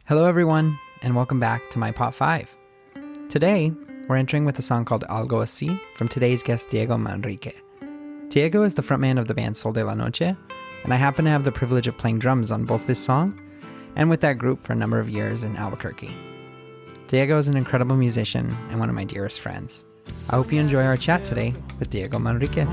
Hello everyone, and welcome back to my Pop 5. Today, we're entering with a song called Algo Así from today's guest Diego Manrique. Diego is the frontman of the band Sol De La Noche, and I happen to have the privilege of playing drums on both this song and with that group for a number of years in Albuquerque. Diego is an incredible musician and one of my dearest friends. I hope you enjoy our chat today with Diego Manrique.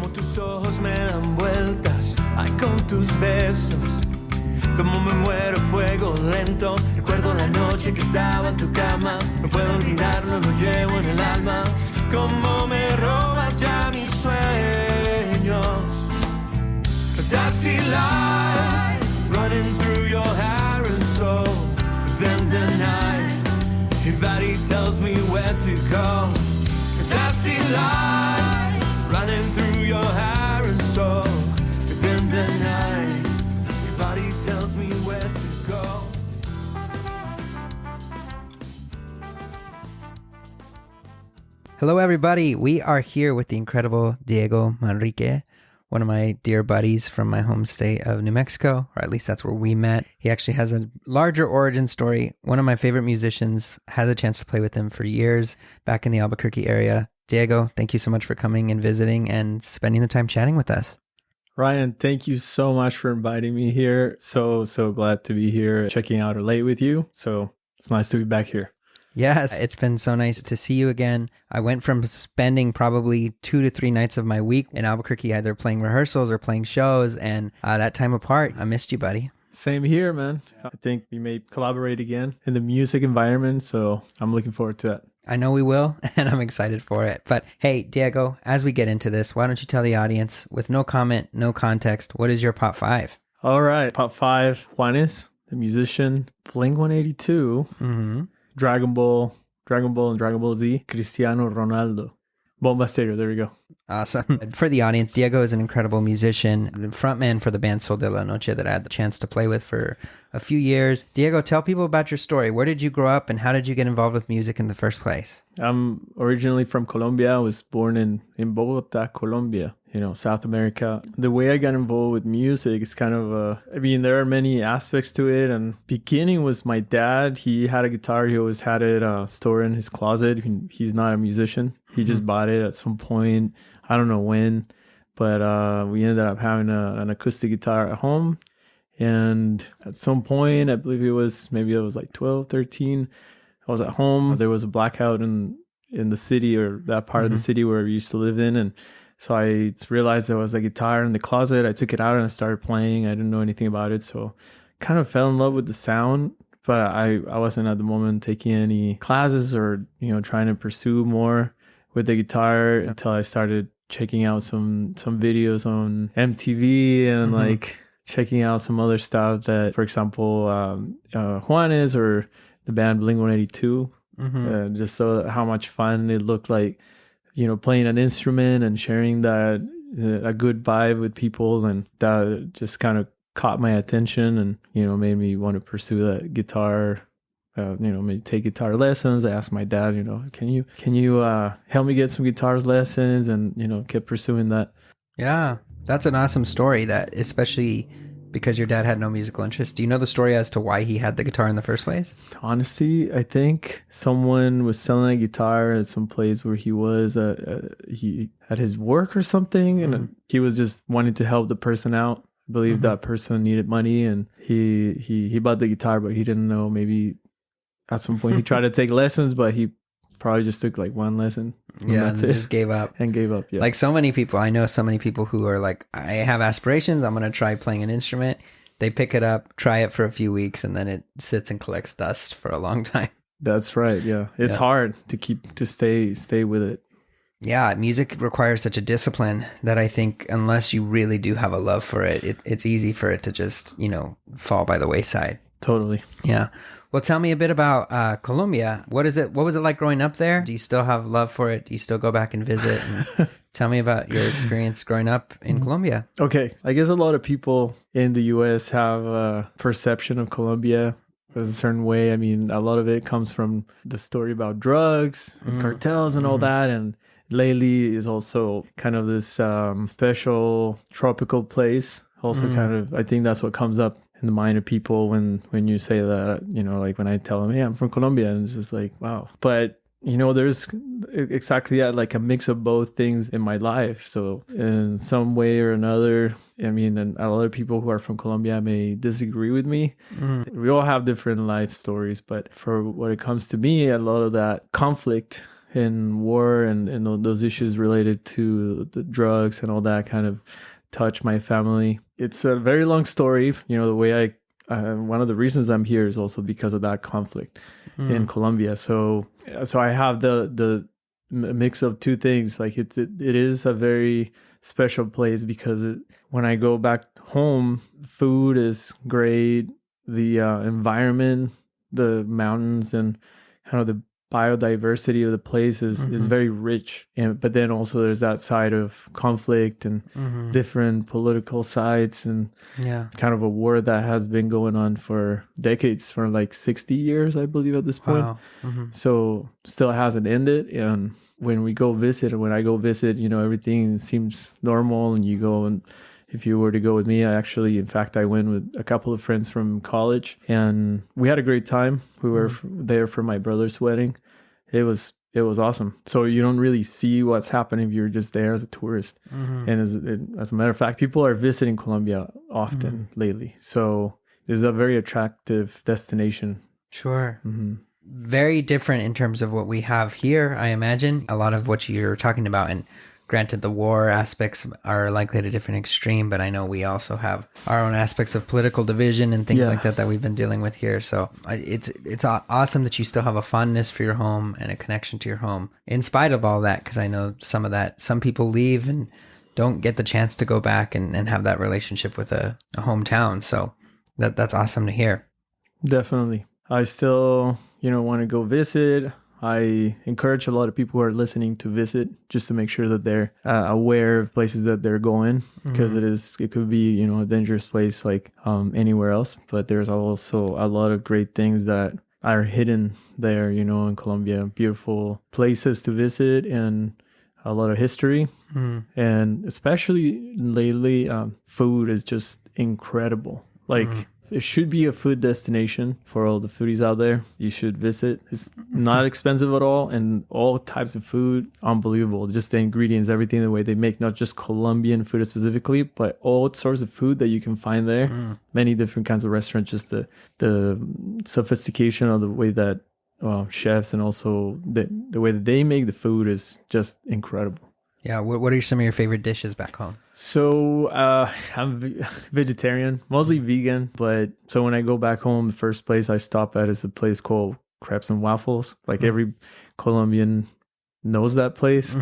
Como me muero fuego lento, recuerdo la noche que estaba en tu cama, no puedo olvidarlo, lo llevo en el alma. Como me robas ya mis sueños. Cause I see light running through your hair and soul. Then tonight, your body tells me where to go. Cause I see light running through your hair and soul. Then tonight, body tells me where to go. Hello everybody, we are here with the incredible Diego Manrique, one of my dear buddies from my home state of New Mexico, or at least that's where we met. He actually has a larger origin story. One of my favorite musicians, had the chance to play with him for years back in the Albuquerque area. Diego, thank you so much for coming and visiting and spending the time chatting with us. Ryan, thank you so much for inviting me here. So glad to be here checking out Late with you. So it's nice to be back here. Yes, it's been so nice to see you again. I went from spending probably 2 to 3 nights of my week in Albuquerque, either playing rehearsals or playing shows. And that time apart, I missed you, buddy. Same here, man. I think we may collaborate again in the music environment. So I'm looking forward to that. I know we will, and I'm excited for it. But hey, Diego, as we get into this, why don't you tell the audience, with no comment, no context, what is your Pop 5? All right, Pop 5, Juanes, the musician, Blink-182, Dragon Ball and Dragon Ball Z, Cristiano Ronaldo, Bomba Estero, there we go. Awesome. For the audience, Diego is an incredible musician, the frontman for the band Sol De La Noche that I had the chance to play with for a few years. Diego, tell people about your story. Where did you grow up and how did you get involved with music in the first place? I'm originally from Colombia. I was born in Bogota, Colombia, South America. The way I got involved with music is kind of there are many aspects to it. And beginning was my dad. He had a guitar. He always had it stored in his closet. He's not a musician. He just bought it at some point. I don't know when, but we ended up having an acoustic guitar at home. And at some point, I believe maybe I was like 12, 13. I was at home. There was a blackout in the city, or that part of the city where we used to live in. And so I realized there was a guitar in the closet. I took it out and I started playing. I didn't know anything about it. So kind of fell in love with the sound. But I wasn't at the moment taking any classes or, trying to pursue more with the guitar until I started checking out some videos on MTV and like checking out some other stuff that, for example, Juanes or the band Blink-182, just so how much fun it looked like, playing an instrument and sharing that a good vibe with people, and that just kind of caught my attention and made me want to pursue that guitar. Maybe take guitar lessons. I asked my dad, can you help me get some guitar lessons, and kept pursuing that. Yeah, that's an awesome story. That especially because your dad had no musical interest. Do you know the story as to why he had the guitar in the first place? Honestly, I think someone was selling a guitar at some place where he was. He at his work or something, and he was just wanting to help the person out. I believe that person needed money, and he bought the guitar, but he didn't know. Maybe at some point he tried to take lessons, but he probably just took like one lesson. Yeah, and just gave up. Yeah. Like so many people, I know so many people who are like, I have aspirations, I'm going to try playing an instrument. They pick it up, try it for a few weeks, and then it sits and collects dust for a long time. That's right, yeah. It's hard to stay with it. Yeah, music requires such a discipline that I think unless you really do have a love for it, it's easy for it to just, fall by the wayside. Totally. Yeah. Well, tell me a bit about Colombia. What was it like growing up there? Do you still have love for it? Do you still go back and visit? And tell me about your experience growing up in Colombia. Okay. I guess a lot of people in the U.S. have a perception of Colombia a certain way. I mean, a lot of it comes from the story about drugs and cartels and all that. And lately is also kind of this special tropical place. Also kind of, I think that's what comes up in the mind of people when you say that, like when I tell them, hey, I'm from Colombia, and it's just like, wow. But there's exactly that, like a mix of both things in my life. So in some way or another, and a lot of people who are from Colombia may disagree with me. We all have different life stories, but for what it comes to me, a lot of that conflict and war and those issues related to the drugs and all that kind of touch my family. It's a very long story. The way one of the reasons I'm here is also because of that conflict in Colombia. So I have the mix of two things. Like it is a very special place because when I go back home, food is great. The environment, the mountains, and kind of the biodiversity of the place is very rich. But then also there's that side of conflict and different political sides and kind of a war that has been going on for decades, for like 60 years, I believe, at this point. Wow. So still hasn't ended. And when I go visit, everything seems normal, and you go, and if you were to go with me, in fact, I went with a couple of friends from college, and we had a great time. We were there for my brother's wedding. It was awesome. So you don't really see what's happening if you're just there as a tourist. And as a matter of fact, people are visiting Colombia often lately. So it's a very attractive destination. Sure. Very different in terms of what we have here, I imagine. A lot of what you're talking about, and granted, the war aspects are likely at a different extreme, but I know we also have our own aspects of political division and things like that we've been dealing with here. So it's awesome that you still have a fondness for your home and a connection to your home in spite of all that, because I know some people leave and don't get the chance to go back and have that relationship with a hometown. So that's awesome to hear. Definitely. I still, want to go visit. I encourage a lot of people who are listening to visit, just to make sure that they're aware of places that they're going, because it could be, a dangerous place like anywhere else. But there's also a lot of great things that are hidden there, in Colombia. Beautiful places to visit and a lot of history. And especially lately, food is just incredible. Like, it should be a food destination for all the foodies out there. You should visit. It's not expensive at all, and all types of food, unbelievable. Just the ingredients, everything, the way they make, not just Colombian food specifically, but all sorts of food that you can find there. Many different kinds of restaurants. Just the sophistication of the way that chefs, and also the way that they make the food is just incredible. Yeah, what are some of your favorite dishes back home? So I'm vegetarian, mostly vegan. But so when I go back home, the first place I stop at is a place called Crepes and Waffles. Like every Colombian knows that place.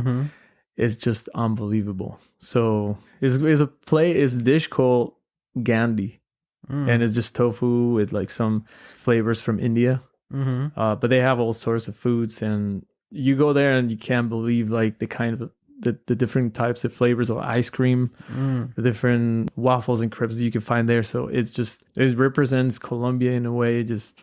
It's just unbelievable. So it's a dish called gandhi, and it's just tofu with like some flavors from India. But they have all sorts of foods, and you go there and you can't believe like the kind of the different types of flavors of ice cream, the different waffles and crepes you can find there. So it represents Colombia in a way, just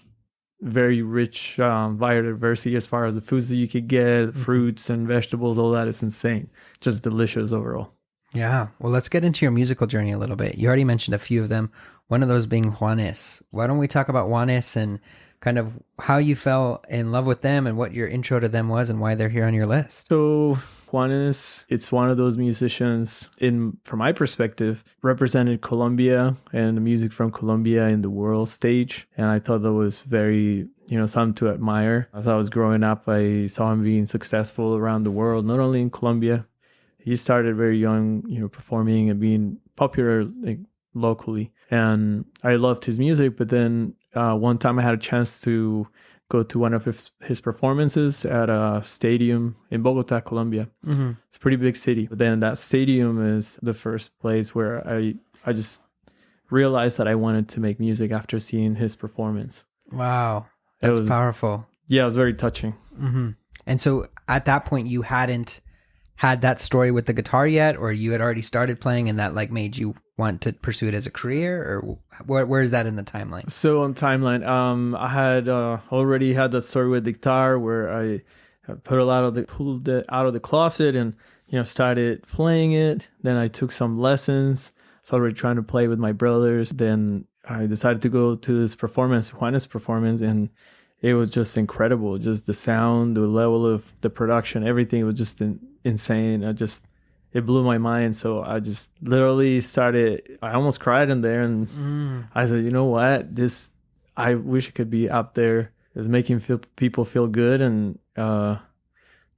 very rich biodiversity as far as the foods that you could get, fruits and vegetables, all that is insane. Just delicious overall. Yeah. Well, let's get into your musical journey a little bit. You already mentioned a few of them, one of those being Juanes. Why don't we talk about Juanes and kind of how you fell in love with them and what your intro to them was and why they're here on your list? So Juanes, it's one of those musicians, from my perspective, represented Colombia and the music from Colombia in the world stage. And I thought that was very, something to admire. As I was growing up, I saw him being successful around the world, not only in Colombia. He started very young, performing and being popular locally. And I loved his music. But then one time I had a chance to go to one of his performances at a stadium in Bogota, Colombia. It's a pretty big city. But then that stadium is the first place where I just realized that I wanted to make music after seeing his performance. Wow. That's powerful. Yeah, it was very touching. And so at that point, you hadn't had that story with the guitar yet, or you had already started playing and that like made you want to pursue it as a career, or where is that in the timeline? So on timeline, I had already had that story with the guitar where I pulled it out of the closet and started playing it. Then I took some lessons. I was already trying to play with my brothers. Then I decided to go to this performance, Juanes performance, and it was just incredible. Just the sound, the level of the production, everything was just insane. It blew my mind. So I just literally I almost cried in there, and I said, you know what, I wish it could be up there. It's making people feel good and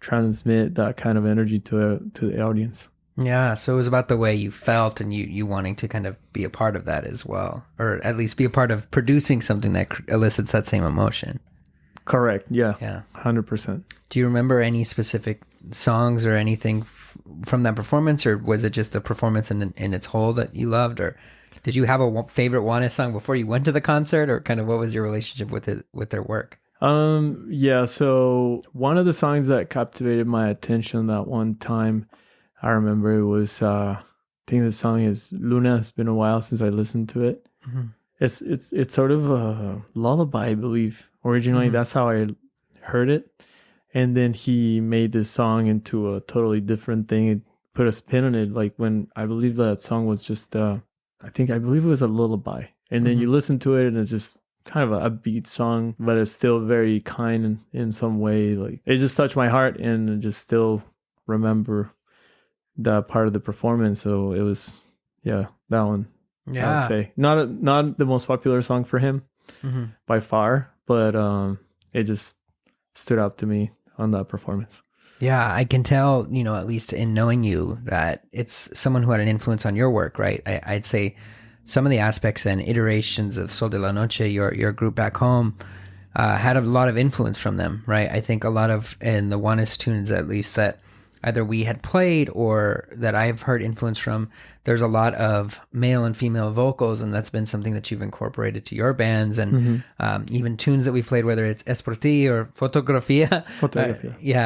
transmit that kind of energy to the audience. Yeah, so it was about the way you felt and you wanting to kind of be a part of that as well, or at least be a part of producing something that elicits that same emotion. Correct. Yeah. Yeah. 100%. Do you remember any specific songs or anything from that performance, or was it just the performance in its whole that you loved, or did you have a favorite Juanes song before you went to the concert, or kind of what was your relationship with their work? Yeah. So one of the songs that captivated my attention that one time, I remember it was, I think the song is Luna. It's been a while since I listened to it. Mm-hmm. It's sort of a lullaby, I believe. Originally, that's how I heard it. And then he made this song into a totally different thing. It put a spin on it. Like when I believe that song was just, I believe it was a lullaby. And then you listen to it and it's just kind of a upbeat song, but it's still very kind in some way. Like it just touched my heart, and I just still remember that part of the performance. So it was, that one. Yeah, I'd say not the most popular song for him by far, but it just stood out to me on that performance. Yeah, I can tell, at least in knowing you, that it's someone who had an influence on your work, right? I'd say some of the aspects and iterations of Sol De La Noche, your group back home, had a lot of influence from them, right? I think a lot of, in the Juanes tunes at least, that either we had played or that I've heard influence from, there's a lot of male and female vocals, and that's been something that you've incorporated to your bands, and even tunes that we've played, whether it's Es por ti or Fotografía.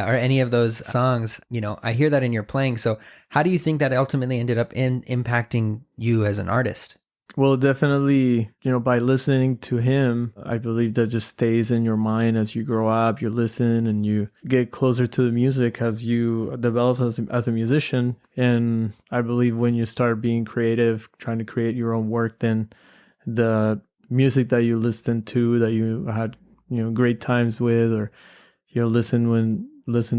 Or any of those songs, I hear that in your playing. So how do you think that ultimately ended up impacting you as an artist? Well, definitely, by listening to him, I believe that just stays in your mind as you grow up. You listen and you get closer to the music as you develop as a musician. And I believe when you start being creative, trying to create your own work, then the music that you listened to, that you had, great times with, or, listen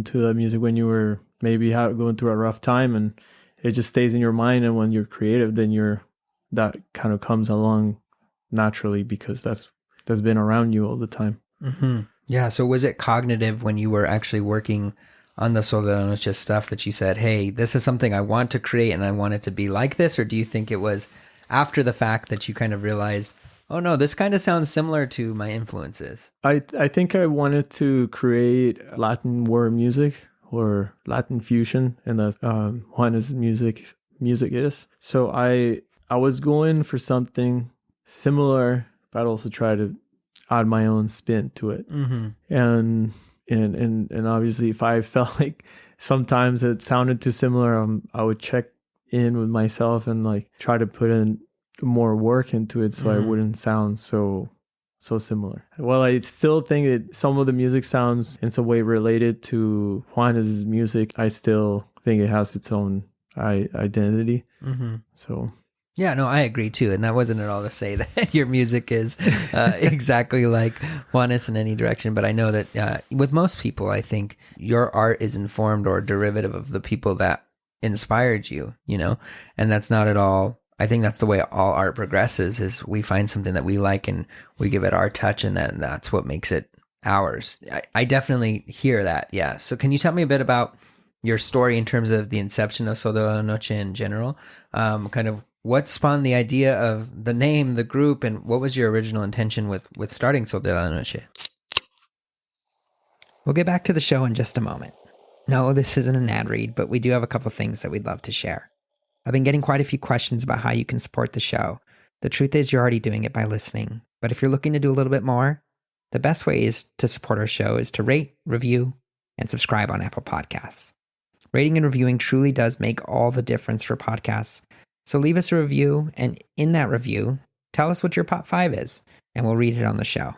to the music when you were maybe going through a rough time, and it just stays in your mind. And when you're creative, then that kind of comes along naturally because that's been around you all the time. Mm-hmm. Yeah. So was it cognitive when you were actually working on the Sol De La Noche stuff that you said, hey, this is something I want to create and I want it to be like this? Or do you think it was after the fact that you kind of realized, oh no, this kind of sounds similar to my influences? I think I wanted to create Latin world music or Latin fusion, and that's Juanes music is. So I was going for something similar, but also try to add my own spin to it. Mm-hmm. And obviously, if I felt like sometimes it sounded too similar, I would check in with myself and like try to put in more work into it so I wouldn't sound so similar. Well, I still think that some of the music sounds in some way related to Juanes' music. I still think it has its own identity. Mm-hmm. So. Yeah, no, I agree too. And that wasn't at all to say that your music is exactly like Juanes in any direction. But I know that with most people, I think your art is informed or derivative of the people that inspired you, and that's not at all. I think that's the way all art progresses, is we find something that we like and we give it our touch, and then that's what makes it ours. I definitely hear that. Yeah. So can you tell me a bit about your story in terms of the inception of Sol De La Noche in general? Kind of what spawned the idea of the name, the group, and what was your original intention with starting Sol De La Noche? We'll get back to the show in just a moment. No, this isn't an ad read, but we do have a couple things that we'd love to share. I've been getting quite a few questions about how you can support the show. The truth is you're already doing it by listening, but if you're looking to do a little bit more, the best way is to support our show is to rate, review, and subscribe on Apple Podcasts. Rating and reviewing truly does make all the difference for podcasts. So leave us a review, and in that review, tell us what your Pop 5 is, and we'll read it on the show.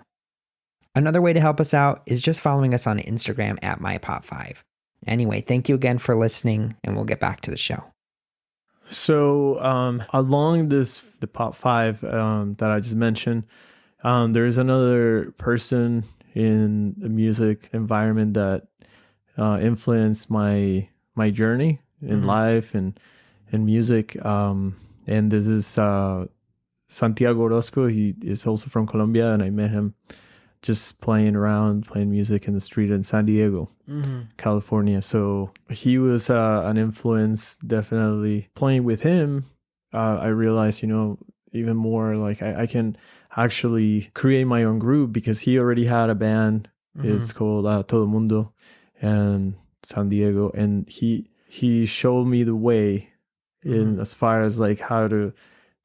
Another way to help us out is just following us on Instagram at MyPop5. Anyway, thank you again for listening, and we'll get back to the show. So along the pop five that I just mentioned, there is another person in the music environment that influenced my journey in life and in music. And this is Santiago Orozco. He is also from Colombia, and I met him just playing music in the street in San Diego, California. So he was an influence, definitely. Playing with him, I realized, even more like I can actually create my own group, because he already had a band. It's called Todo Mundo in San Diego, and he showed me the way in as far as like how to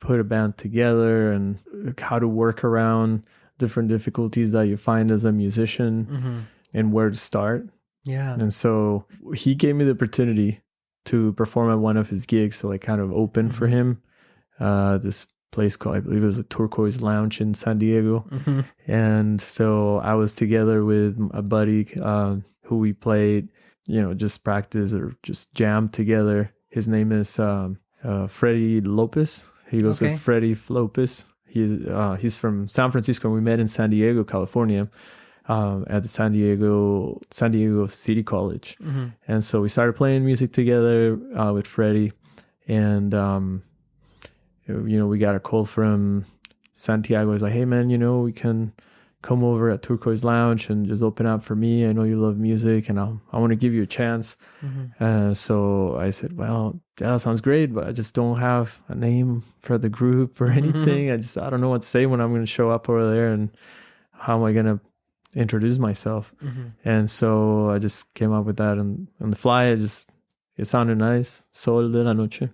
put a band together and how to work around different difficulties that you find as a musician and where to start. Yeah. And so he gave me the opportunity to perform at one of his gigs, so like kind of open for him. This place called, I believe it was the Turquoise Lounge in San Diego. And so I was together with a buddy who we played, just practice or just jam together. His name is Freddie Lopez. He goes with Freddie Lopez. He's from San Francisco. We met in San Diego, California, at the San Diego City College. And so we started playing music together with Freddie. And, we got a call from Santiago. He's like, hey, man, we can come over at Turquoise Lounge and just open up for me. I know you love music, and I want to give you a chance. So I said, well, that sounds great, but I just don't have a name for the group or anything. I don't know what to say when I'm going to show up over there, and how am I going to introduce myself? And so I just came up with that on the fly. It sounded nice. Sol De La Noche.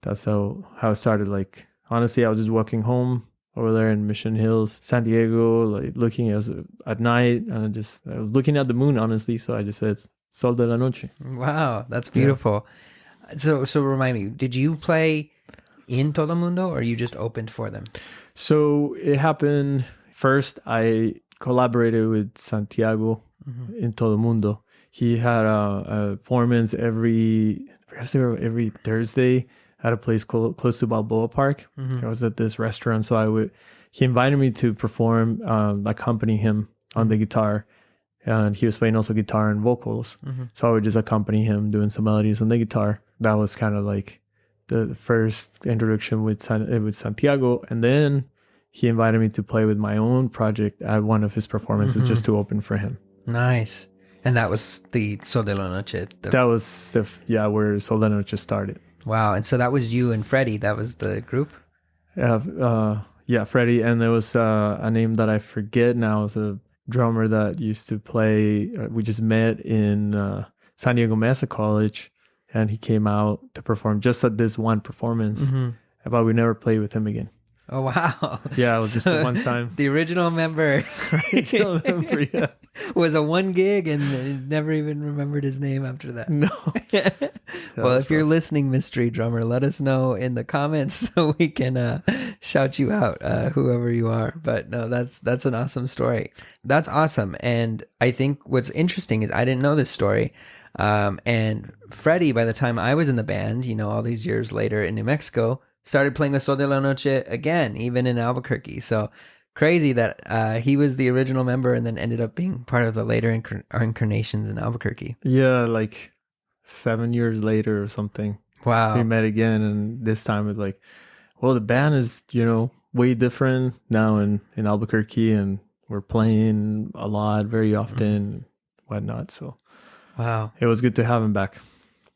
That's how it started. Like, honestly, I was just walking home over there in Mission Hills, San Diego, like looking at night, and I was looking at the moon, honestly. So I just said Sol De La Noche. Wow, that's beautiful. Yeah. So remind me, did you play in Todo Mundo, or you just opened for them? So it happened first. I collaborated with Santiago in Todo Mundo. He had a performance every Thursday at a place close to Balboa Park. I was at this restaurant, so he invited me to perform, accompany him on the guitar, and he was playing also guitar and vocals. So I would just accompany him doing some melodies on the guitar. That was kind of like the first introduction with Santiago, and then he invited me to play with my own project at one of his performances, just to open for him. Nice. And that was the Sol De La Noche. That was where Sol De La Noche started. Wow. And so that was you and Freddie. That was the group? Freddie. And there was a name that I forget now. It was a drummer that used to play. We just met in San Diego Mesa College, and he came out to perform just at this one performance. But we never played with him again. Oh, wow. Yeah, it was just a one time. The original member, yeah. was a one gig, and never even remembered his name after that. No. Well, if you're listening, mystery drummer, let us know in the comments so we can shout you out, whoever you are. But no, that's an awesome story. That's awesome. And I think what's interesting is I didn't know this story. And Freddie, by the time I was in the band, all these years later in New Mexico, started playing with Sol De La Noche again, even in Albuquerque. So crazy that he was the original member and then ended up being part of the later incarnations in Albuquerque. Yeah, like 7 years later or something. Wow. We met again, and this time it's like, well, the band is, way different now in Albuquerque, and we're playing a lot, very often, and whatnot. So wow, it was good to have him back.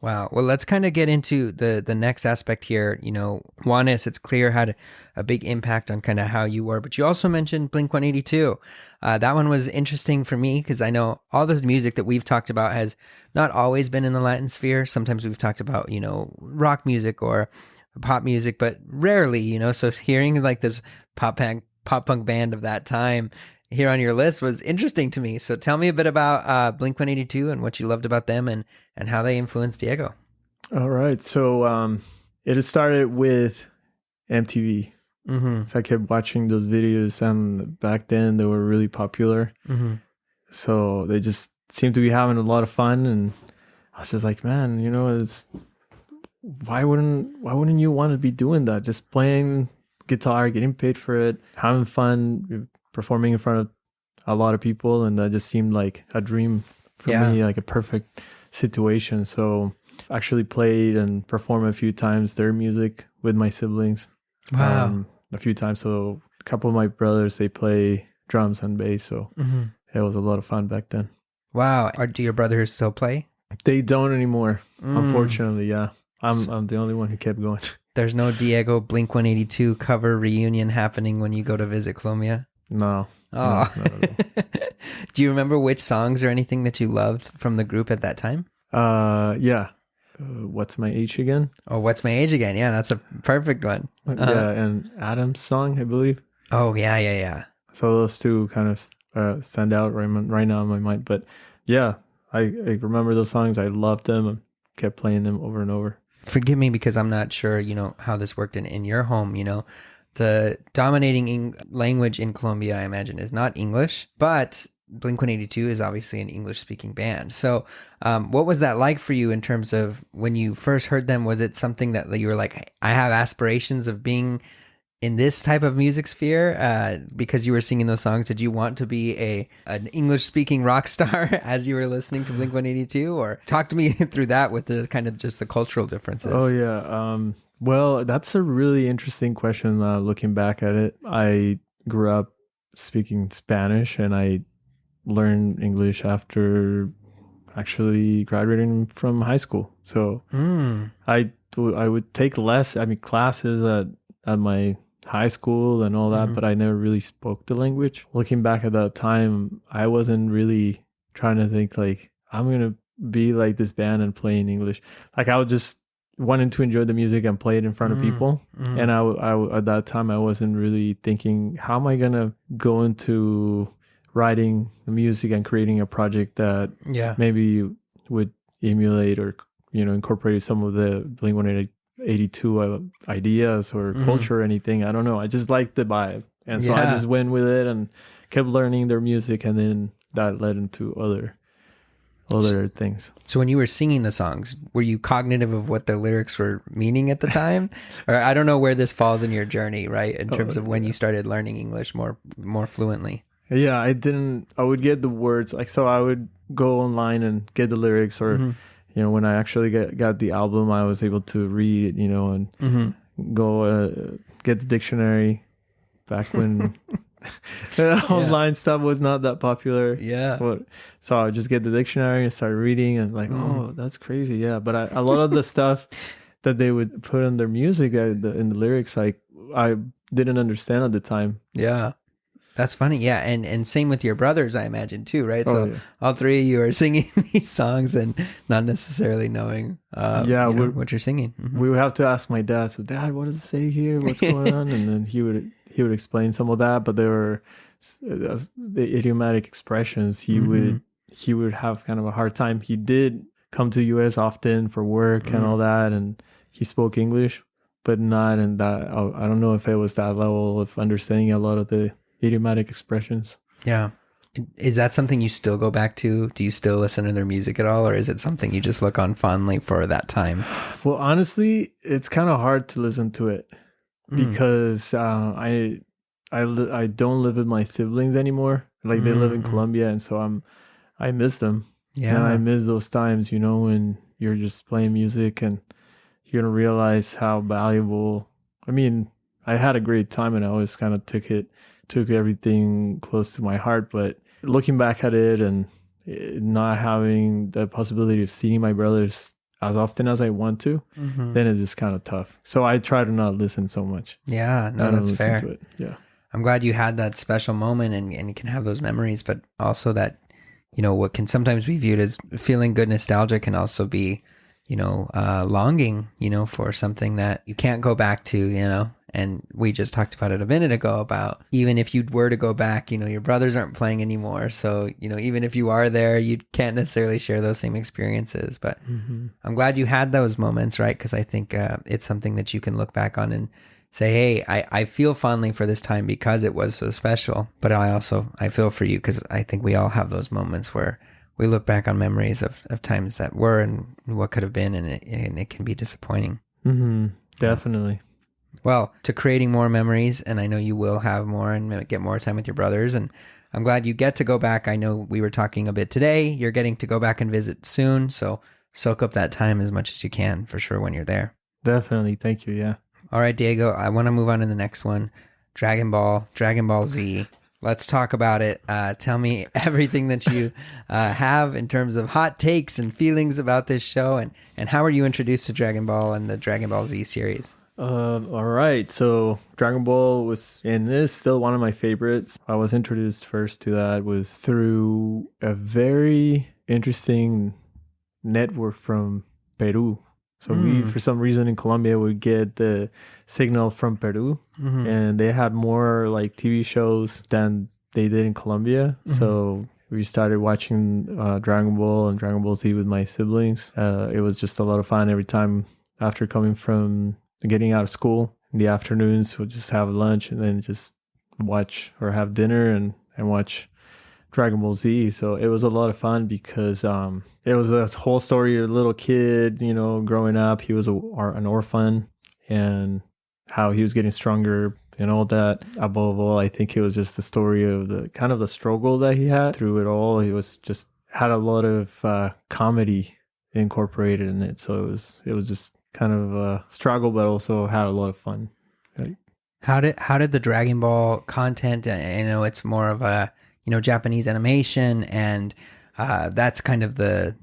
Wow. Well, let's kind of get into the next aspect here. Juanes, it's clear, had a big impact on kind of how you were, but you also mentioned Blink-182. That one was interesting for me because I know all this music that we've talked about has not always been in the Latin sphere. Sometimes we've talked about, rock music or pop music, but rarely, so hearing like this pop punk band of that time here on your list was interesting to me. So tell me a bit about Blink-182 and what you loved about them and how they influenced Diego. All right. So it started with MTV. So I kept watching those videos, and back then they were really popular. So they just seemed to be having a lot of fun, and I was just like, man, why wouldn't you want to be doing that? Just playing guitar, getting paid for it, having fun, performing in front of a lot of people, and that just seemed like a dream for me, like a perfect situation. So actually played and performed a few times their music with my siblings. Wow. A few times. So a couple of my brothers, they play drums and bass. So it was a lot of fun back then. Wow. Do your brothers still play? They don't anymore. Unfortunately, yeah. I'm the only one who kept going. There's no Diego Blink-182 cover reunion happening when you go to visit Colombia? No. Oh. No. Do you remember which songs or anything that you loved from the group at that time? Yeah. What's My Age Again? Oh, What's My Age Again? Yeah, that's a perfect one. Yeah, and Adam's song, I believe. Oh, yeah. So those two kind of stand out right now in my mind. But yeah, I remember those songs. I loved them and kept playing them over and over. Forgive me because I'm not sure, how this worked in your home, The dominating language in Colombia, I imagine, is not English, but Blink-182 is obviously an English-speaking band. So what was that like for you in terms of when you first heard them? Was it something that you were like, I have aspirations of being in this type of music sphere because you were singing those songs? Did you want to be an English-speaking rock star as you were listening to Blink-182? Or talk to me through that with the kind of just the cultural differences. Oh, yeah. Well, that's a really interesting question looking back at it. I grew up speaking Spanish and I learned English after actually graduating from high school. So I would take classes at my high school and all that, but I never really spoke the language. Looking back at that time, I wasn't really trying to think like, I'm going to be like this band and play in English. Like I was just wanting to enjoy the music and play it in front of people. And I at that time, I wasn't really thinking, how am I going to go into writing the music and creating a project that maybe would emulate or, incorporate some of the Blink-182 ideas or culture or anything. I don't know. I just liked the vibe. And so I just went with it and kept learning their music. And then that led into other things. So when you were singing the songs, were you cognitive of what the lyrics were meaning at the time? Or I don't know where this falls in your journey, right? In terms of when you started learning English more fluently. Yeah, I would get the words. Like, so I would go online and get the lyrics or, when I actually got the album, I was able to read, and go get the dictionary back when online stuff was not that popular. Yeah. So I would just get the dictionary and start reading and like, oh, that's crazy. Yeah. But a lot of the stuff that they would put in their music in the lyrics, like I didn't understand at the time. Yeah. That's funny. Yeah. And same with your brothers, I imagine too, right? So all three of you are singing these songs and not necessarily knowing what you're singing. We would have to ask my dad, so Dad, what does it say here? What's going on? And then he would explain some of that, but there were the idiomatic expressions. He would have kind of a hard time. He did come to US often for work and all that, and he spoke English, but not in that. I don't know if it was that level of understanding a lot of the idiomatic expressions. Yeah. Is that something you still go back to? Do you still listen to their music at all, or is it something you just look on fondly for that time? Well, honestly, it's kind of hard to listen to it because I don't live with my siblings anymore. Like they live in Colombia, and so I miss them. Yeah, and I miss those times, when you're just playing music and you don't realize how valuable. I mean, I had a great time, and I always kind of took everything close to my heart. But looking back at it and not having the possibility of seeing my brothers as often as I want to, then it's just kind of tough. So I try to not listen so much. Yeah, no, that's fair. To it. Yeah. I'm glad you had that special moment and you can have those memories, but also that, what can sometimes be viewed as feeling good nostalgia can also be, longing, for something that you can't go back to, and we just talked about it a minute ago about even if you were to go back, your brothers aren't playing anymore. So, even if you are there, you can't necessarily share those same experiences, but I'm glad you had those moments, right? Because I think it's something that you can look back on and say, hey, I feel fondly for this time because it was so special, but I feel for you because I think we all have those moments where we look back on memories of times that were and what could have been, and it can be disappointing. Definitely. Well, to creating more memories, and I know you will have more and get more time with your brothers, and I'm glad you get to go back. I know we were talking a bit today. You're getting to go back and visit soon, so soak up that time as much as you can for sure when you're there. Definitely. Thank you. Yeah. All right, Diego, I want to move on to the next one. Dragon Ball Z. Let's talk about it. Tell me everything that you have in terms of hot takes and feelings about this show, and how were you introduced to Dragon Ball and the Dragon Ball Z series? All right. So Dragon Ball was and is still one of my favorites. I was introduced first to that was through a very interesting network from Peru. So we, for some reason in Colombia, would get the signal from Peru, and they had more like TV shows than they did in Colombia. So we started watching Dragon Ball and Dragon Ball Z with my siblings. It was just a lot of fun every time after coming from getting out of school in the afternoons. We'll just have lunch and then just watch or have dinner and watch Dragon Ball Z. So it was a lot of fun because it was a whole story of a little kid, you know, growing up. He was an orphan and how he was getting stronger and all that. Above all, I think it was just the story of the kind of the struggle that he had through it all. He was just had a lot of comedy incorporated in it. So it was just kind of a struggle, but also had a lot of fun. Right? How did the Dragon Ball content, I know it's more of a, you know, Japanese animation, and that's kind of the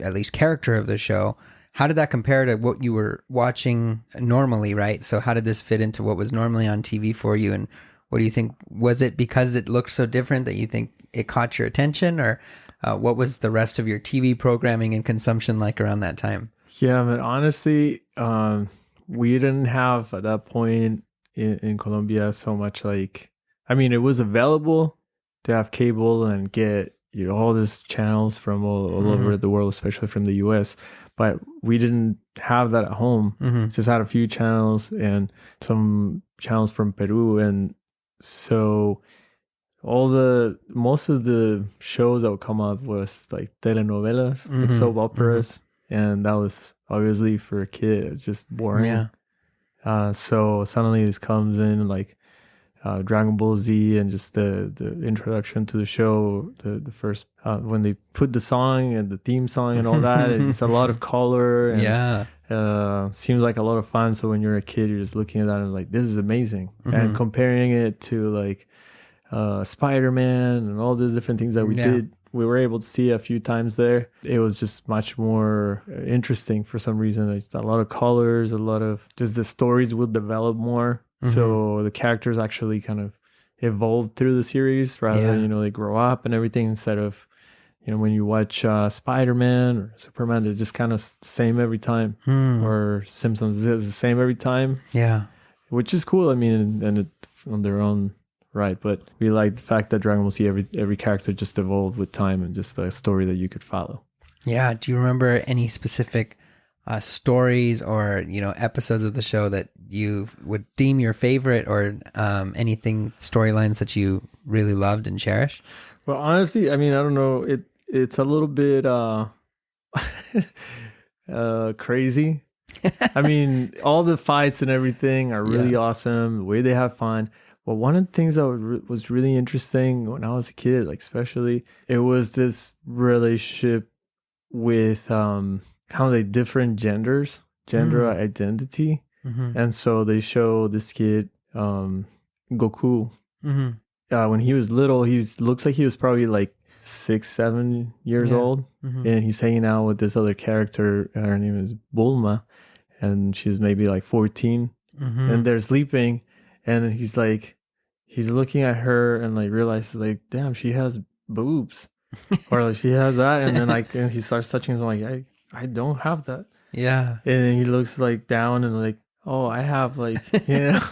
at least character of the show. How did that compare to what you were watching normally, right? So how did this fit into what was normally on TV for you? And what do you think? Was it because it looked so different that you think it caught your attention? Or what was the rest of your TV programming and consumption like around that time? Yeah, but honestly, we didn't have at that point in Colombia so much like, I mean, it was available to have cable and get, you know, all these channels from all over the world, especially from the US. But we didn't have that at home. Just had a few channels and some channels from Peru. And so most of the shows that would come up was like telenovelas, like soap operas. And that was obviously for a kid, it's just boring. Yeah. So suddenly this comes in like Dragon Ball Z and just the introduction to the show, the first when they put the song and the theme song and all that, it's a lot of color. And, seems like a lot of fun. So when you're a kid, you're just looking at that and like, this is amazing. And comparing it to like Spider-Man and all these different things that we did, we were able to see a few times there. It was just much more interesting for some reason. It's a lot of colors, a lot of just the stories will develop more. So the characters actually kind of evolved through the series rather than, you know, they grow up and everything, instead of, you know, when you watch Spider-Man or Superman, they're just kind of the same every time. Or Simpsons is the same every time. Yeah. Which is cool. I mean, and it, on their own right. But we like the fact that Dragon Ball Z, every character just evolved with time and just a story that you could follow. Yeah. Do you remember any specific stories or, you know, episodes of the show that you would deem your favorite, or anything, storylines that you really loved and cherished? Well, honestly, I mean, I don't know. It's a little bit crazy. I mean, all the fights and everything are really awesome. The way they have fun. But one of the things that was really interesting when I was a kid, like especially, it was this relationship with kind of like different gender identity. And so they show this kid, Goku. When he was little, looks like he was probably like 6-7 years old. And he's hanging out with this other character. Her name is Bulma. And she's maybe like 14. And they're sleeping. And he's like, he's looking at her and like realizes like, damn, she has boobs. Or like she has that. And then like, and he starts touching him like, I don't have that. Yeah. And then he looks like down and like, oh, I have like, you know,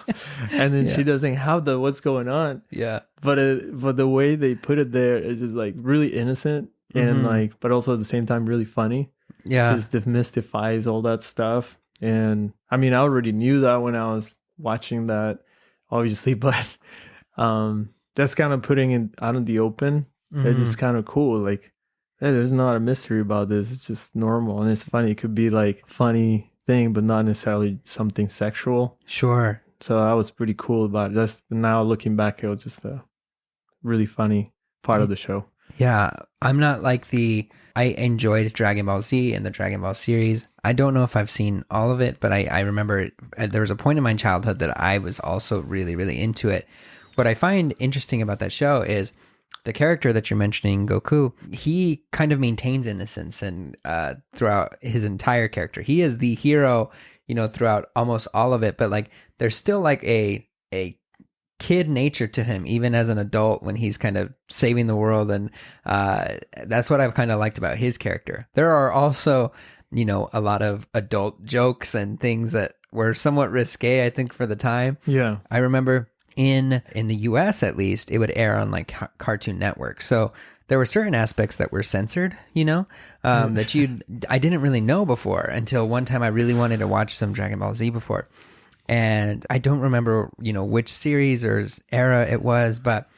and then she doesn't have what's going on. Yeah. But the way they put it there is just like really innocent and like, but also at the same time really funny. Yeah. Just demystifies all that stuff. And I mean, I already knew that when I was watching that, obviously, but just kind of putting it out in the open, it's just kind of cool. Like hey, there's not a mystery about this. It's just normal and it's funny. It could be like funny thing, but not necessarily something sexual. Sure. So that was pretty cool about it. That's now looking back, it was just a really funny part of the show. Yeah, I'm not like I enjoyed Dragon Ball Z and the Dragon Ball series. I don't know if I've seen all of it, but I remember there was a point in my childhood that I was also really, really into it. What I find interesting about that show is the character that you're mentioning, Goku, he kind of maintains innocence and throughout his entire character. He is the hero, throughout almost all of it, but like there's still like a kid nature to him, even as an adult when he's kind of saving the world. And that's what I've kind of liked about his character. There are also, a lot of adult jokes and things that were somewhat risque, I think, for the time. Yeah. I remember in the US, at least, it would air on like Cartoon Network. So there were certain aspects that were censored, that I didn't really know before until one time I really wanted to watch some Dragon Ball Z before. And I don't remember, which series or era it was, but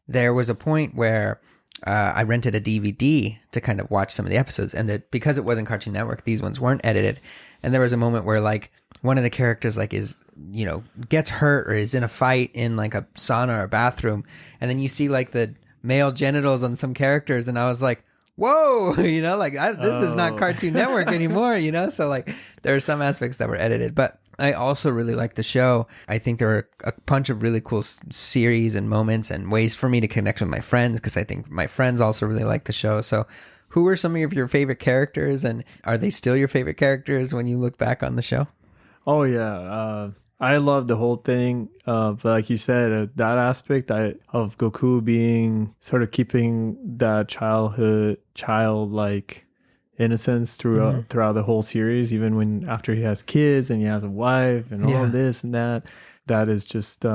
there was a point where I rented a DVD to kind of watch some of the episodes. And that because it wasn't Cartoon Network, these ones weren't edited. And there was a moment where like one of the characters like is, gets hurt or is in a fight in like a sauna or bathroom. And then you see like the male genitals on some characters. And I was like, whoa, this is not Cartoon Network anymore, So like there are some aspects that were edited, but I also really like the show. I think there are a bunch of really cool series and moments and ways for me to connect with my friends because I think my friends also really like the show. So who are some of your favorite characters, and are they still your favorite characters when you look back on the show? Oh, yeah. I love the whole thing. But like you said, that aspect of Goku being sort of keeping that childlike innocence throughout the whole series, even when after he has kids and he has a wife and all this and that is just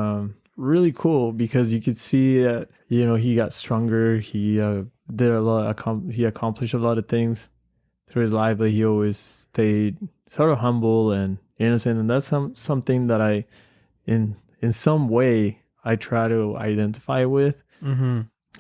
really cool because you could see that he got stronger. He did a lot. He accomplished a lot of things through his life, but he always stayed sort of humble and innocent, and that's something that I in some way I try to identify with,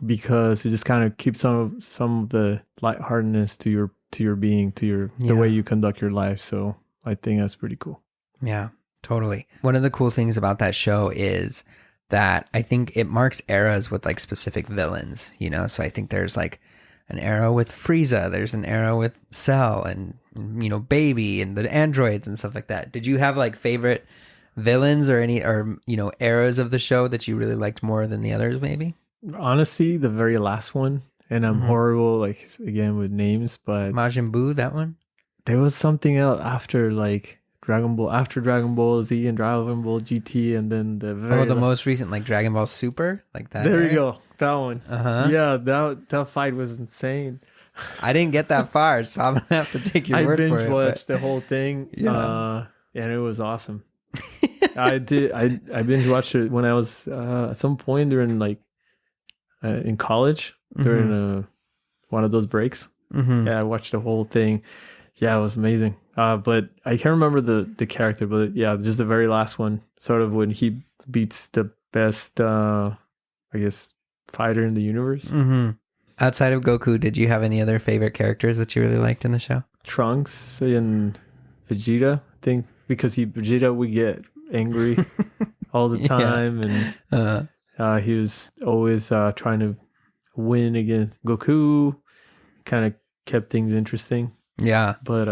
because it just kind of keeps some of the lightheartedness to your being, the way you conduct your life. So I think that's pretty cool. Yeah, totally. One of the cool things about that show is that I think it marks eras with like specific villains, so I think there's like an era with Frieza, there's an era with Cell and Baby and the androids and stuff like that. Did you have like favorite villains or eras of the show that you really liked more than the others maybe? Honestly, the very last one. And I'm horrible, like, again, with names, but Majin Buu, that one? There was something else after, like, Dragon Ball Z and Dragon Ball GT, and then the most recent, like, Dragon Ball Super? Like that? There you go. That one. Uh-huh. Yeah, that fight was insane. I didn't get that far, so I'm going to have to take your word for it. I binge-watched the whole thing, and it was awesome. I binge-watched it when I was, at some point during, like, in college. During one of those breaks. Yeah, I watched the whole thing. Yeah, it was amazing. But I can't remember the character, but yeah, just the very last one, sort of when he beats the best, I guess, fighter in the universe. Outside of Goku, did you have any other favorite characters that you really liked in the show? Trunks and Vegeta, I think, because Vegeta would get angry all the time, and he was always trying to win against Goku. Kind of kept things interesting. Yeah, but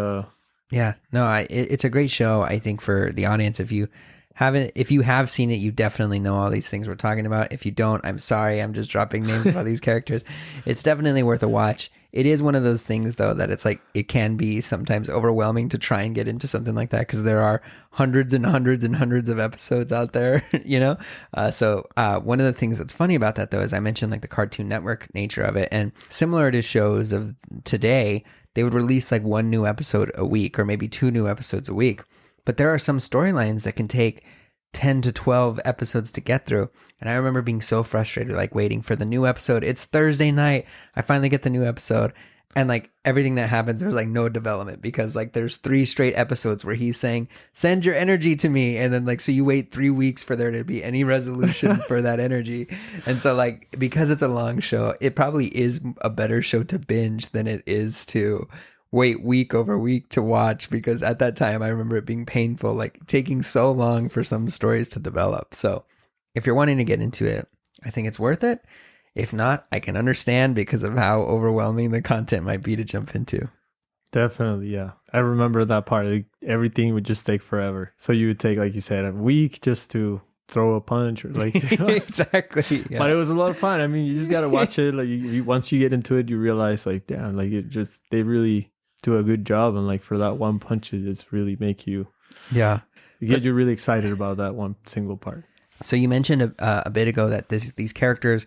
it's a great show. I think for the audience, if you have seen it, you definitely know all these things we're talking about. If you don't, I'm sorry, I'm just dropping names about these characters. It's definitely worth a watch. It is one of those things, though, that it's like it can be sometimes overwhelming to try and get into something like that because there are hundreds and hundreds and hundreds of episodes out there, So one of the things that's funny about that, though, is I mentioned like the Cartoon Network nature of it, and similar to shows of today, they would release like one new episode a week or maybe 2 new episodes a week. But there are some storylines that can take 10 to 12 episodes to get through. And I remember being so frustrated, like waiting for the new episode. It's Thursday night. I finally get the new episode. And like everything that happens, there's like no development because like there's 3 straight episodes where he's saying, send your energy to me. And then like, so you wait 3 weeks for there to be any resolution for that energy. And so like, because it's a long show, it probably is a better show to binge than it is to wait week over week to watch, because at that time I remember it being painful, like taking so long for some stories to develop. So if you're wanting to get into it, I think it's worth it. If not, I can understand because of how overwhelming the content might be to jump into. Definitely, yeah. I remember that part. Like, everything would just take forever. So you would take, like you said, a week just to throw a punch or like exactly. Yeah. But it was a lot of fun. I mean, you just gotta watch it. Like once you get into it, you realize like, damn, like they really do a good job. And like for that one punch, it just really make you get you really excited about that one single part. So you mentioned a bit ago that these characters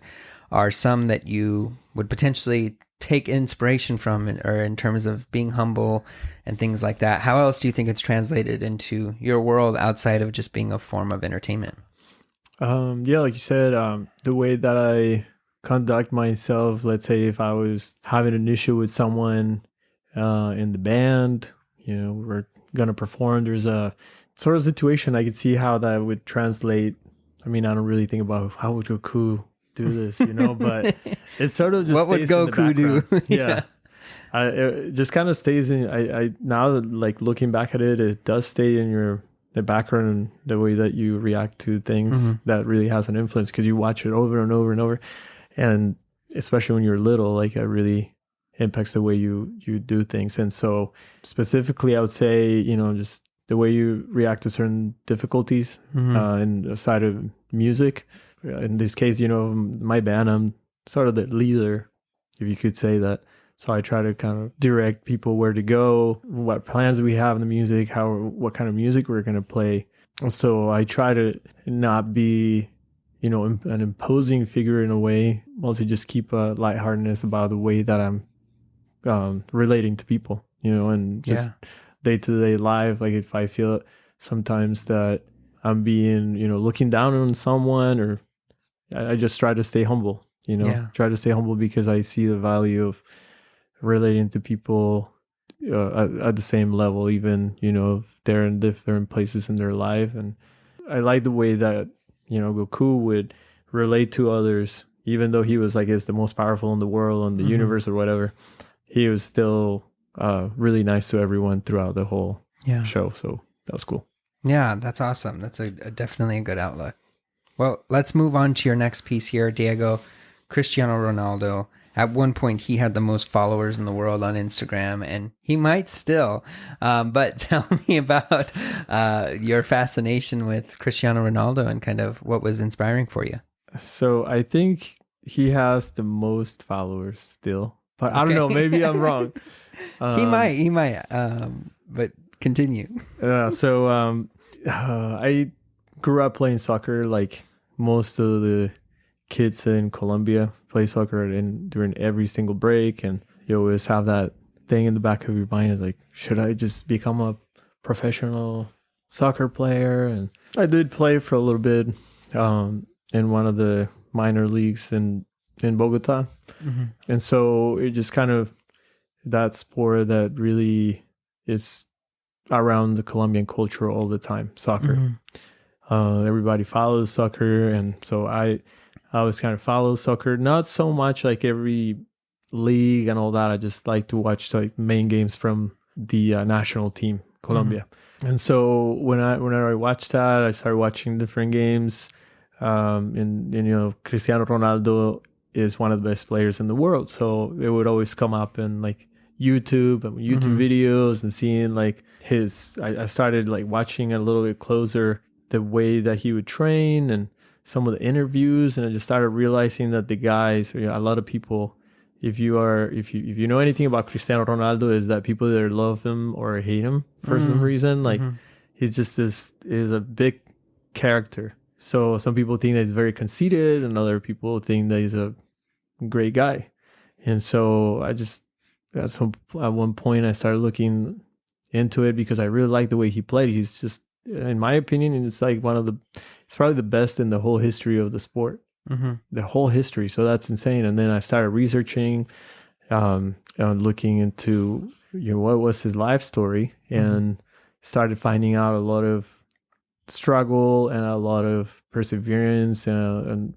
are some that you would potentially take inspiration from, or in terms of being humble and things like that. How else do you think it's translated into your world outside of just being a form of entertainment? Yeah, like you said, the way that I conduct myself, let's say if I was having an issue with someone in the band, we're going to perform, there's a sort of situation, I could see how that would translate. I mean, I don't really think about how would Goku do this, but it sort of just what stays would Goku do? Yeah. It just kind of stays in. I now that like looking back at it, it does stay in the background, and the way that you react to things that really has an influence, because you watch it over and over and over, and especially when you're little, like it really impacts the way you do things. And so specifically, I would say just the way you react to certain difficulties in the side of music. In this case, my band, I'm sort of the leader, if you could say that. So I try to kind of direct people where to go, what plans we have in the music, what kind of music we're going to play. So I try to not be, an imposing figure in a way, mostly just keep a lightheartedness about the way that I'm relating to people, and just day-to-day life. Like if I feel sometimes that I'm being, looking down on someone, or I just try to stay humble, try to stay humble, because I see the value of relating to people at the same level, even, if they're in different places in their life. And I like the way that, Goku would relate to others, even though he was, I guess, the most powerful in the world, in the universe or whatever. He was still really nice to everyone throughout the whole show. So that was cool. Yeah, that's awesome. That's definitely a good outlook. Well, let's move on to your next piece here, Diego. Cristiano Ronaldo. At one point, he had the most followers in the world on Instagram, and he might still. But tell me about your fascination with Cristiano Ronaldo and kind of what was inspiring for you. So I think he has the most followers still, but I don't know. Maybe I'm wrong. He might. But continue. So I grew up playing soccer, like most of the kids in Colombia play soccer during every single break, and you always have that thing in the back of your mind, is like, should I just become a professional soccer player? And I did play for a little bit in one of the minor leagues in Bogota. And so it just kind of that sport that really is around the Colombian culture all the time, soccer. Everybody follows soccer, and so I always kind of follow soccer, not so much like every league and all that. I just like to watch like main games from the national team, Colombia. And so when I watched that, I started watching different games. And Cristiano Ronaldo is one of the best players in the world, so it would always come up in like YouTube videos, and seeing like I started like watching a little bit closer the way that he would train and some of the interviews, and I just started realizing that the guys, a lot of people, if you know anything about Cristiano Ronaldo, is that people either love him or hate him for some reason. Like he's just is a big character. So some people think that he's very conceited, and other people think that he's a great guy. And so I just at one point I started looking into it because I really like the way he played. He's just, in my opinion, it's like it's probably the best in the whole history of the sport, the whole history. So that's insane. And then I started researching looking into what was his life story, and started finding out a lot of struggle and a lot of perseverance, and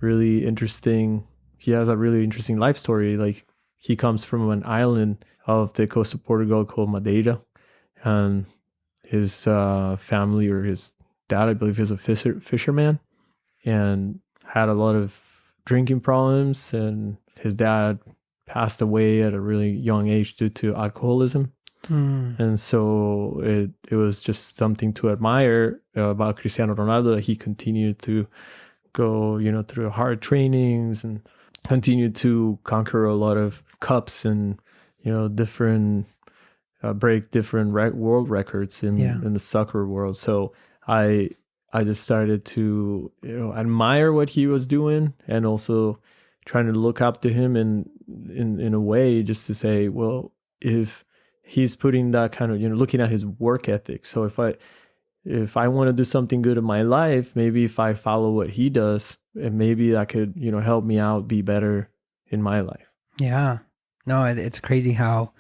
really interesting. He has a really interesting life story. Like, he comes from an island of the coast of Portugal called Madeira, and his family, or his dad, I believe, is a fisherman, and had a lot of drinking problems, and his dad passed away at a really young age due to alcoholism. And so it was just something to admire about Cristiano Ronaldo, that he continued to go, through hard trainings and continued to conquer a lot of cups and, different break different world records in the soccer world. So I just started to admire what he was doing, and also trying to look up to him in a way, just to say, well, if he's putting that kind of, looking at his work ethic. So if I want to do something good in my life, maybe if I follow what he does, and maybe that could, help me out, be better in my life. Yeah. No, it's crazy how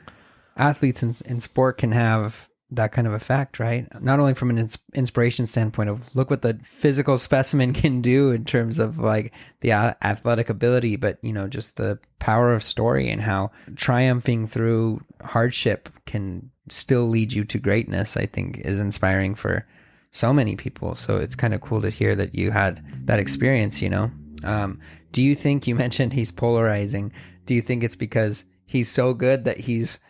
athletes in sport can have that kind of effect, right? Not only from an inspiration standpoint of look what the physical specimen can do in terms of like the athletic ability, but just the power of story, and how triumphing through hardship can still lead you to greatness, I think is inspiring for so many people. So it's kind of cool to hear that you had that experience, Do you think, you mentioned he's polarizing, do you think it's because he's so good that he's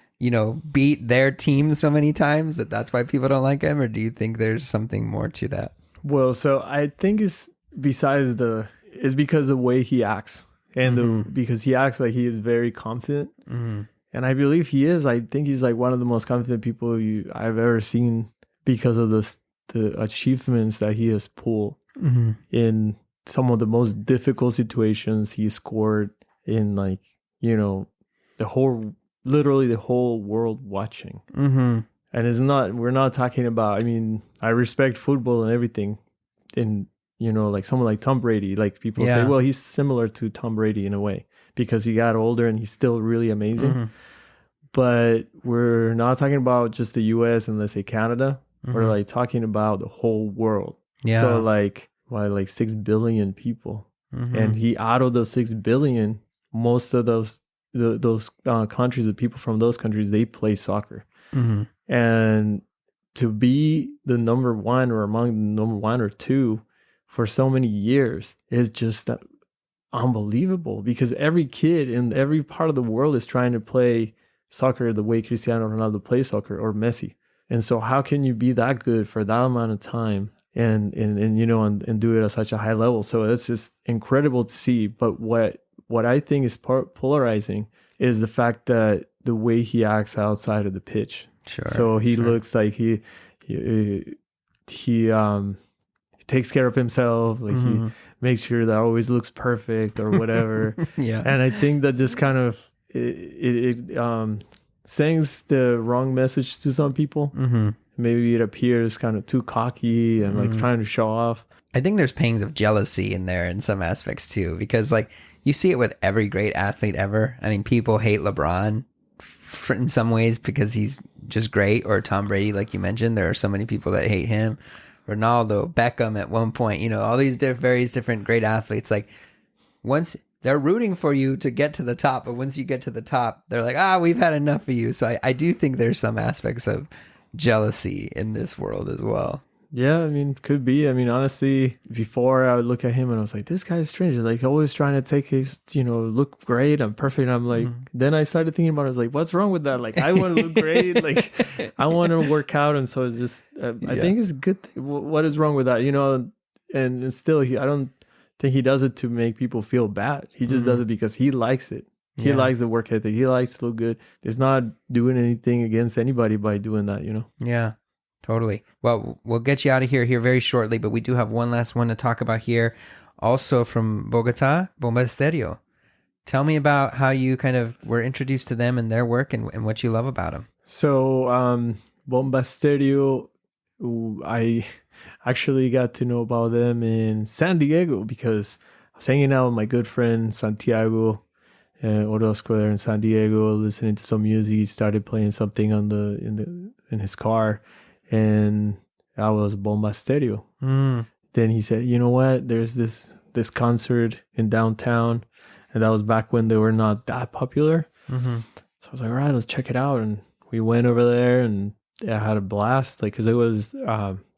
beat their team so many times that's why people don't like him? Or do you think there's something more to that? Well, so I think it's because the way he acts, and because he acts like he is very confident. And I believe he is. I think he's like one of the most confident people I've ever seen, because of the achievements that he has pulled in some of the most difficult situations. He scored in, like, literally the whole world watching. And we're not talking about, I respect football and everything. And, like someone like Tom Brady, like people say, well, he's similar to Tom Brady in a way, because he got older and he's still really amazing. But we're not talking about just the US and, let's say, Canada. We're like talking about the whole world. So like 6 billion people. And he, out of those 6 billion, most of those countries, the people from those countries, they play soccer. And to be the number one, or among the number one or two for so many years, is just unbelievable, because every kid in every part of the world is trying to play soccer the way Cristiano Ronaldo plays soccer, or Messi. And so how can you be that good for that amount of time and do it at such a high level? So it's just incredible to see. But what I think is polarizing is the fact that the way he acts outside of the pitch. So he looks like he takes care of himself. Like he makes sure that always looks perfect or whatever. And I think that just kind of it sends the wrong message to some people. Maybe it appears kind of too cocky and like trying to show off. I think there's pangs of jealousy in there in some aspects too, because like you see it with every great athlete ever. People hate LeBron in some ways because he's just great, or Tom Brady, like you mentioned. There are so many people that hate him. Ronaldo, Beckham at one point, all these various different great athletes. Like, once they're rooting for you to get to the top, but once you get to the top, they're like, we've had enough of you. So I do think there's some aspects of jealousy in this world as well. Yeah, could be. Honestly, before I would look at him and I was like, this guy is strange. Like, always trying to take his, look great and perfect. And I'm like, then I started thinking about it. I was like, what's wrong with that? Like, I want to look great. Like, I want to work out. And so it's just, I think it's a good thing. What is wrong with that? And still, I don't think he does it to make people feel bad. He just does it because he likes it. He likes the work ethic. He likes to look good. He's not doing anything against anybody by doing that, Yeah. Totally. Well, we'll get you out of here very shortly, but we do have one last one to talk about here. Also from Bogota, Bomba Estero. Tell me about how you kind of were introduced to them and their work and what you love about them. So, Bomba Estero, I actually got to know about them in San Diego because I was hanging out with my good friend Santiago, Orozco there in San Diego, listening to some music. He started playing something in his car, and that was Bomba Estero. Then he said, you know what? There's this concert in downtown, and that was back when they were not that popular. So I was like, all right, let's check it out. And we went over there, and I had a blast, like, because it was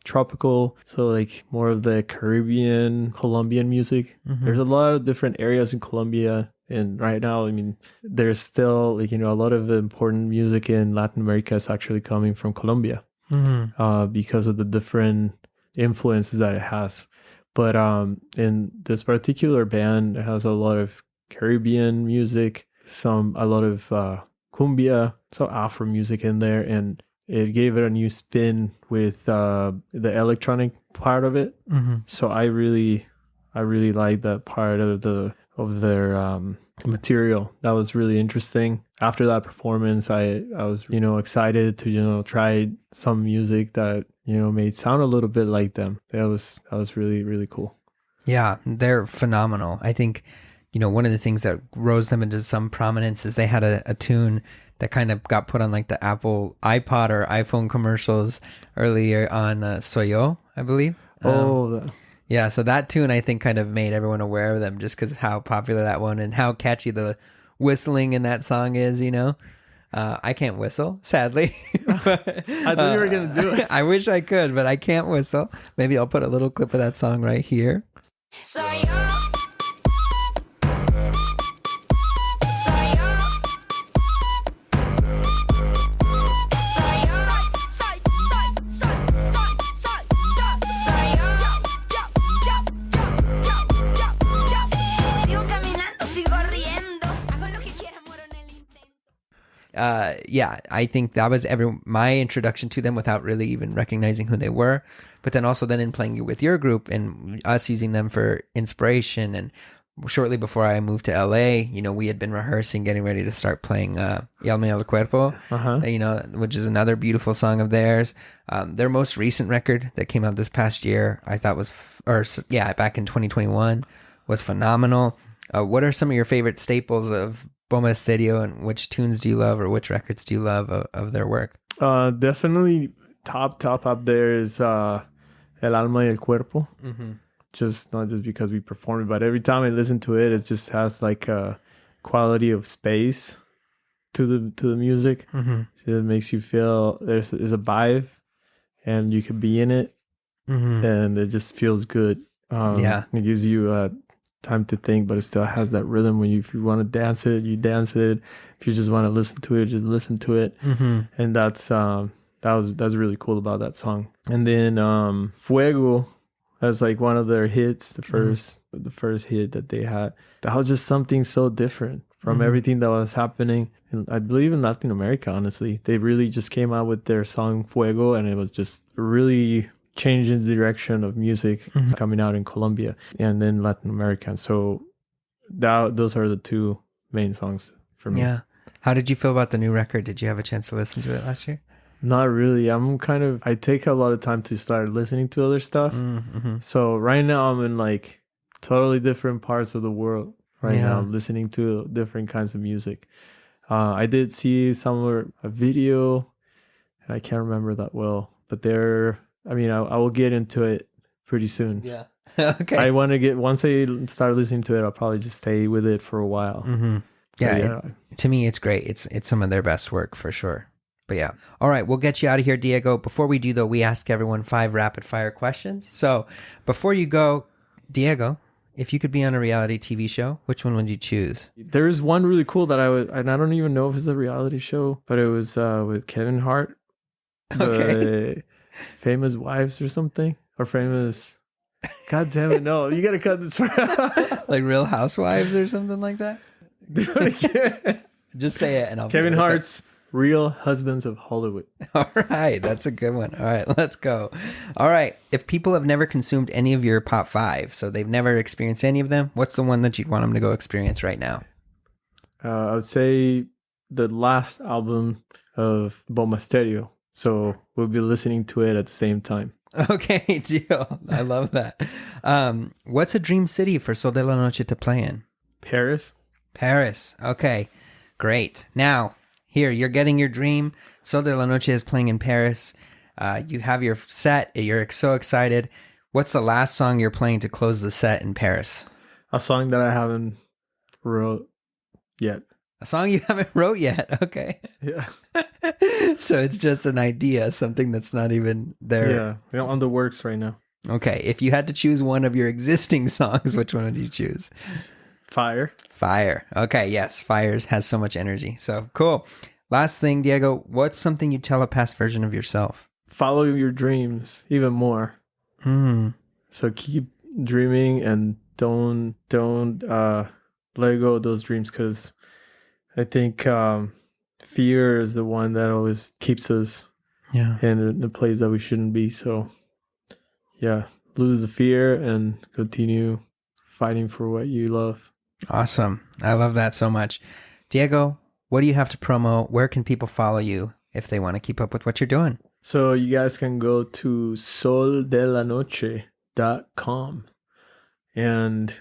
tropical, so like more of the Caribbean, Colombian music. There's a lot of different areas in Colombia, and right now, I mean, there's still, like, you know, a lot of important music in Latin America is actually coming from Colombia because of the different influences that it has. But in this particular band, it has a lot of Caribbean music, a lot of cumbia, so Afro music in there, and it gave it a new spin with the electronic part of it. So I really like that part of their material. That was really interesting. After that performance, I was, you know, excited to, you know, try some music that, you know, made sound a little bit like them. That was really, really cool. Yeah, they're phenomenal. I think, you know, one of the things that rose them into some prominence is they had a tune that kind of got put on like the Apple iPod or iPhone commercials earlier on Soy Yo, I believe. Yeah, so that tune I think kind of made everyone aware of them just because how popular that one and how catchy the whistling in that song is, you know. I can't whistle, sadly. I thought you were going to do it. I wish I could, but I can't whistle. Maybe I'll put a little clip of that song right here. Soy yo. Yeah, I think that was my introduction to them without really even recognizing who they were. But then also then in playing with your group and us using them for inspiration. And shortly before I moved to LA, you know, we had been rehearsing, getting ready to start playing Y Alma y el Cuerpo, you know, which is another beautiful song of theirs. Their most recent record that came out this past year, I thought back in 2021 was phenomenal. What are some of your favorite staples of Bomba Estero, and which tunes do you love or which records do you love of their work? Definitely top up there is El Alma y el Cuerpo. Just not just because we perform it, but every time I listen to it, it just has like a quality of space to the music. So it makes you feel there's a vibe and you can be in it, and it just feels good. It gives you time to think, but it still has that rhythm. If you want to dance it, you dance it. If you just want to listen to it, just listen to it. And that's really cool about that song. And then Fuego, that's like one of their hits, the first hit that they had. That was just something so different from everything that was happening. And I believe in Latin America, honestly, they really just came out with their song Fuego, and it was just really changing the direction of music coming out in Colombia and in Latin America. So those are the two main songs for me. Yeah. How did you feel about the new record? Did you have a chance to listen to it last year? Not really. I take a lot of time to start listening to other stuff. So right now I'm in like totally different parts of the world now, listening to different kinds of music. I did see a video, and I can't remember that well, but I will get into it pretty soon. Yeah. Okay. I want to once I start listening to it, I'll probably just stay with it for a while. Yeah. To me, it's great. It's some of their best work for sure. But yeah. All right. We'll get you out of here, Diego. Before we do, though, we ask everyone 5 rapid fire questions. So before you go, Diego, if you could be on a reality TV show, which one would you choose? There's one really cool that and I don't even know if it's a reality show, but it was with Kevin Hart. Okay. Famous Wives or something, or famous. God damn it! No, you gotta cut this. Like Real Housewives or something like that. Just say it, and I'll. Kevin Hart's Real Husbands of Hollywood. All right, that's a good one. All right, let's go. All right, if people have never consumed any of your pop 5, so they've never experienced any of them, what's the one that you'd want them to go experience right now? I would say the last album of Bomba Estero. So we'll be listening to it at the same time. Okay, deal. I love that. What's a dream city for Sol De La Noche to play in? Paris. Paris. Okay, great. Now, here, you're getting your dream. Sol De La Noche is playing in Paris. You have your set. You're so excited. What's the last song you're playing to close the set in Paris? A song that I haven't wrote yet. A song you haven't wrote yet. Okay. Yeah. So it's just an idea, something that's not even there. Yeah, on the works right now. Okay. If you had to choose one of your existing songs, which one would you choose? Fire. Fire. Okay. Yes. Fire has so much energy. So cool. Last thing, Diego, what's something you tell a past version of yourself? Follow your dreams even more. So keep dreaming and don't let go of those dreams, because I think fear is the one that always keeps us in a place that we shouldn't be. So yeah, lose the fear and continue fighting for what you love. Awesome. I love that so much. Diego, what do you have to promote? Where can people follow you if they want to keep up with what you're doing? So you guys can go to soldelanoche.com and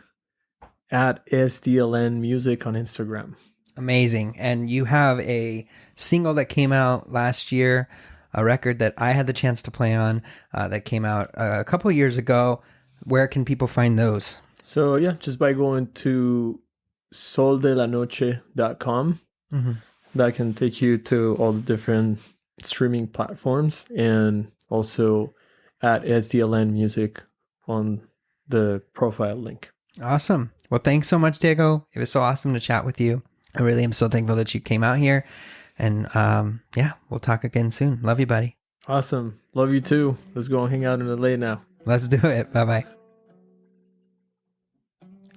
at SDLN Music on Instagram. Amazing. And you have a single that came out last year, a record that I had the chance to play on that came out a couple of years ago. Where can people find those? So yeah, just by going to soldelanoche.com. That can take you to all the different streaming platforms, and also at SDLN Music on the profile link. Awesome. Well, thanks so much, Diego. It was so awesome to chat with you. I really am so thankful that you came out here. And we'll talk again soon. Love you, buddy. Awesome. Love you too. Let's go and hang out in LA now. Let's do it. Bye-bye.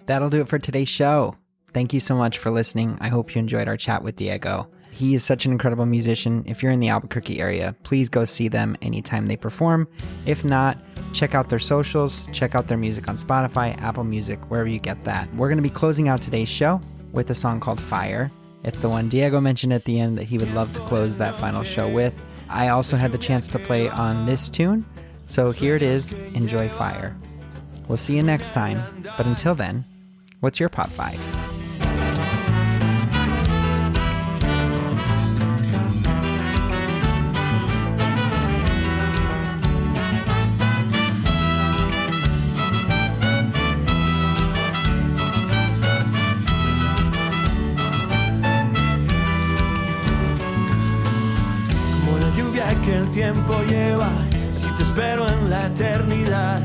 That'll do it for today's show. Thank you so much for listening. I hope you enjoyed our chat with Diego. He is such an incredible musician. If you're in the Albuquerque area, please go see them anytime they perform. If not, check out their socials, check out their music on Spotify, Apple Music, wherever you get that. We're going to be closing out today's show with a song called Fire. It's the one Diego mentioned at the end that he would love to close that final show with. I also had the chance to play on this tune, so here it is. Enjoy Fire. We'll see you next time, but until then, what's your Pop 5? Que el tiempo lleva, si te espero en la eternidad.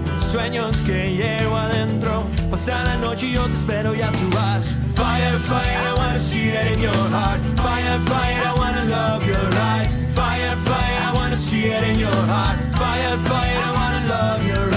Los sueños que llevo adentro, pasa la noche y yo te espero, ya tú vas. Fire, fire, I wanna see it in your heart. Fire, fire, I wanna love you right. Fire, fire, I wanna see it in your heart. Fire, fire, I wanna love you right.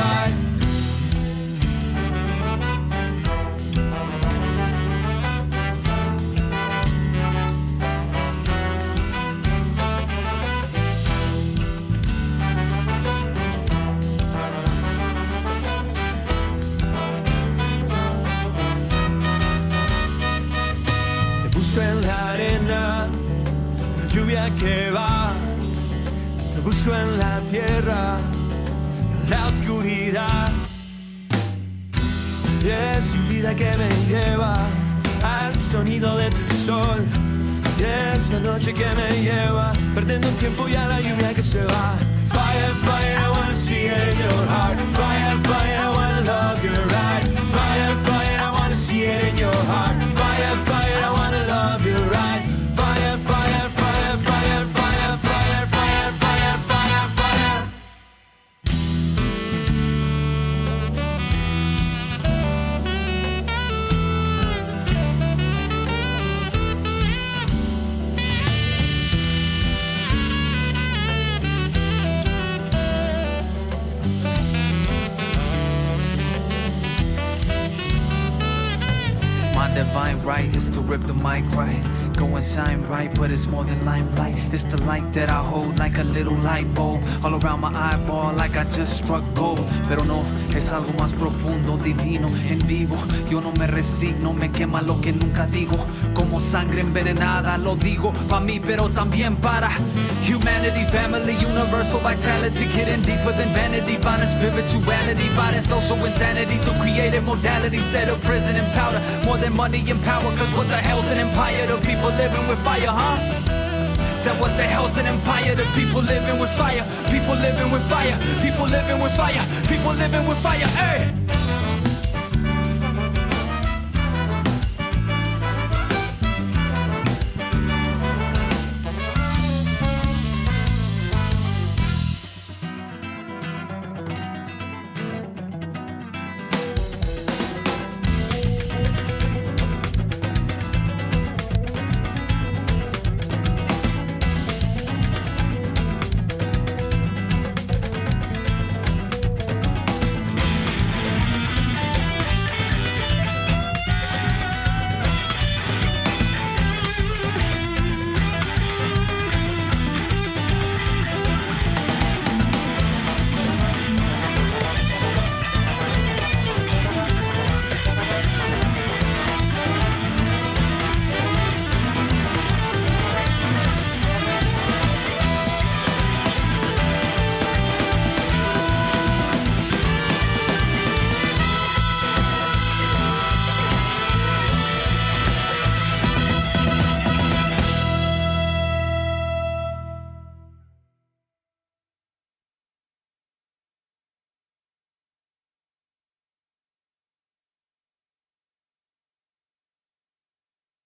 En la arena, la lluvia que va, te busco en la tierra, en la oscuridad. Y es vida que me lleva al sonido de tu sol. Y es la noche que me lleva perdiendo el tiempo y a la lluvia que se va. Fire, fire, I wanna see it in your heart. Fire, fire, I wanna love you right. Fire, fire, I wanna see it in your heart. Fire, fire, I wanna love you right. Fire, fire, fire, fire, fire, fire, fire, fire, fire, fire. My divine right is to rip the mic right. go and shine bright, but it's more than limelight. It's the light that I hold like a little light bulb, all around my eyeball like I just struck gold. Pero no, es algo más profundo, divino, en vivo. Yo no me resigno, me quema lo que nunca digo. Como sangre envenenada, lo digo pa' mí, pero también para humanity, family, universal vitality, getting deeper than vanity, finding spirituality, finding social insanity through creative modalities, instead of prison and powder, more than money and power. Cause what the hell's an empire? The people living with fire, huh? Said what the hell's an empire? The people living with fire, people living with fire, people living with fire, people living with fire, hey!